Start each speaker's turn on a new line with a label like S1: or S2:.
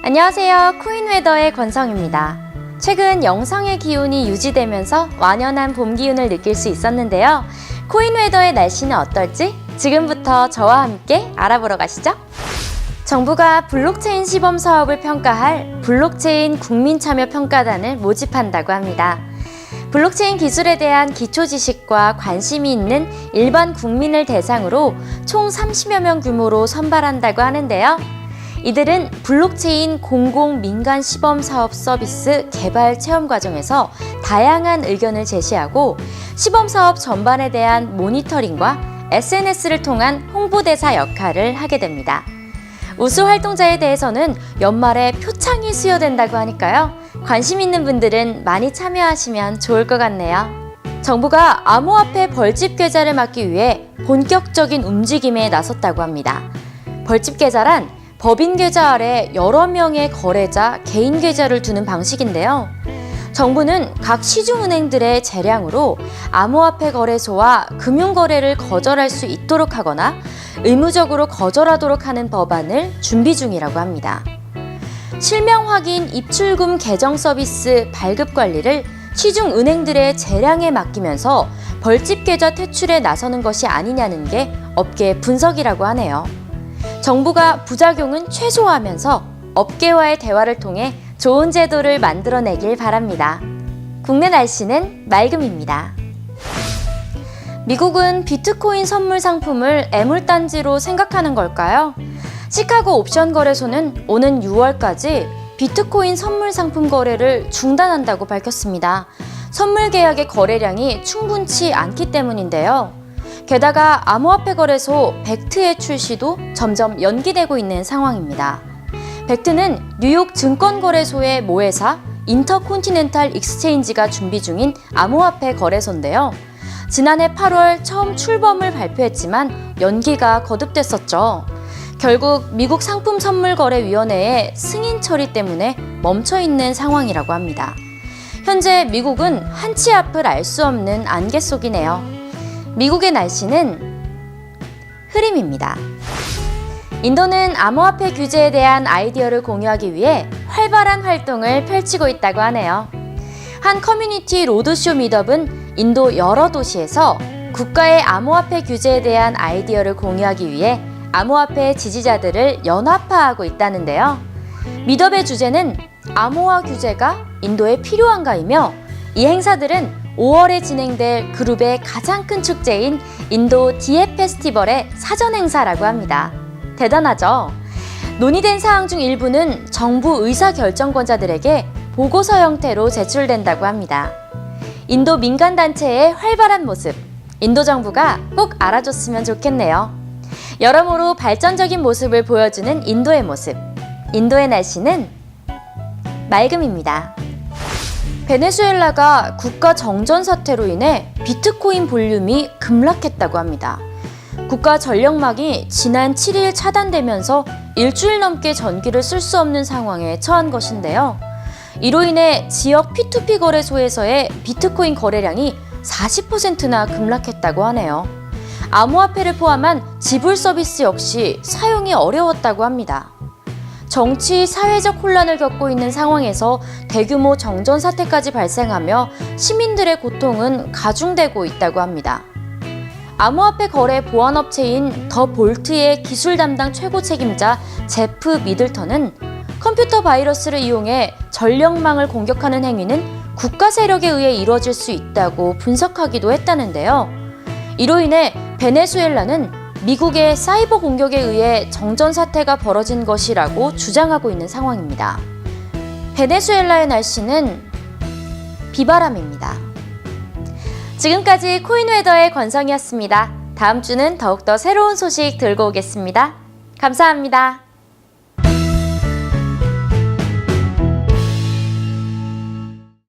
S1: 안녕하세요. 코인웨더의 권성입니다. 최근 영상의 기온이 유지되면서 완연한 봄 기운을 느낄 수 있었는데요. 코인웨더의 날씨는 어떨지 지금부터 저와 함께 알아보러 가시죠. 정부가 블록체인 시범 사업을 평가할 블록체인 국민참여평가단을 모집한다고 합니다. 블록체인 기술에 대한 기초 지식과 관심이 있는 일반 국민을 대상으로 총 30여 명 규모로 선발한다고 하는데요. 이들은 블록체인 공공 민간 시범 사업 서비스 개발 체험 과정에서 다양한 의견을 제시하고 시범 사업 전반에 대한 모니터링과 SNS를 통한 홍보대사 역할을 하게 됩니다. 우수 활동자에 대해서는 연말에 표창이 수여된다고 하니까요. 관심 있는 분들은 많이 참여하시면 좋을 것 같네요. 정부가 암호화폐 벌집 계좌를 막기 위해 본격적인 움직임에 나섰다고 합니다. 벌집 계좌란 법인 계좌 아래 여러 명의 거래자, 개인 계좌를 두는 방식인데요. 정부는 각 시중은행들의 재량으로 암호화폐 거래소와 금융거래를 거절할 수 있도록 하거나 의무적으로 거절하도록 하는 법안을 준비 중이라고 합니다. 실명 확인 입출금 계정 서비스 발급 관리를 시중은행들의 재량에 맡기면서 벌집 계좌 퇴출에 나서는 것이 아니냐는 게 업계 분석이라고 하네요. 정부가 부작용은 최소화하면서 업계와의 대화를 통해 좋은 제도를 만들어내길 바랍니다. 국내 날씨는 맑음입니다. 미국은 비트코인 선물 상품을 애물단지로 생각하는 걸까요? 시카고 옵션 거래소는 오는 6월까지 비트코인 선물 상품 거래를 중단한다고 밝혔습니다. 선물 계약의 거래량이 충분치 않기 때문인데요. 게다가 암호화폐 거래소 벡트의 출시도 점점 연기되고 있는 상황입니다. 벡트는 뉴욕 증권거래소의 모회사 인터콘티넨탈 익스체인지가 준비 중인 암호화폐 거래소인데요. 지난해 8월 처음 출범을 발표했지만 연기가 거듭됐었죠. 결국 미국 상품선물거래위원회의 승인 처리 때문에 멈춰있는 상황이라고 합니다. 현재 미국은 한치 앞을 알 수 없는 안개 속이네요. 미국의 날씨는 흐림입니다. 인도는 암호화폐 규제에 대한 아이디어를 공유하기 위해 활발한 활동을 펼치고 있다고 하네요. 한 커뮤니티 로드쇼 미트업은 인도 여러 도시에서 국가의 암호화폐 규제에 대한 아이디어를 공유하기 위해 암호화폐 지지자들을 연합화하고 있다는데요. 미트업의 주제는 암호화 규제가 인도에 필요한가이며 이 행사들은 5월에 진행될 그룹의 가장 큰 축제인 인도 디에 페스티벌의 사전 행사라고 합니다. 대단하죠? 논의된 사항 중 일부는 정부 의사결정권자들에게 보고서 형태로 제출된다고 합니다. 인도 민간단체의 활발한 모습, 인도 정부가 꼭 알아줬으면 좋겠네요. 여러모로 발전적인 모습을 보여주는 인도의 모습, 인도의 날씨는 맑음입니다. 베네수엘라가 국가 정전 사태로 인해 비트코인 볼륨이 급락했다고 합니다. 국가 전력망이 지난 7일 차단되면서 일주일 넘게 전기를 쓸 수 없는 상황에 처한 것인데요. 이로 인해 지역 P2P 거래소에서의 비트코인 거래량이 40%나 급락했다고 하네요. 암호화폐를 포함한 지불 서비스 역시 사용이 어려웠다고 합니다. 정치, 사회적 혼란을 겪고 있는 상황에서 대규모 정전 사태까지 발생하며 시민들의 고통은 가중되고 있다고 합니다. 암호화폐 거래 보안업체인 더 볼트의 기술 담당 최고 책임자 제프 미들턴은 컴퓨터 바이러스를 이용해 전력망을 공격하는 행위는 국가 세력에 의해 이루어질 수 있다고 분석하기도 했다는데요. 이로 인해 베네수엘라는 미국의 사이버 공격에 의해 정전 사태가 벌어진 것이라고 주장하고 있는 상황입니다. 베네수엘라의 날씨는 비바람입니다. 지금까지 코인웨더의 권성이었습니다. 다음 주는 더욱더 새로운 소식 들고 오겠습니다. 감사합니다.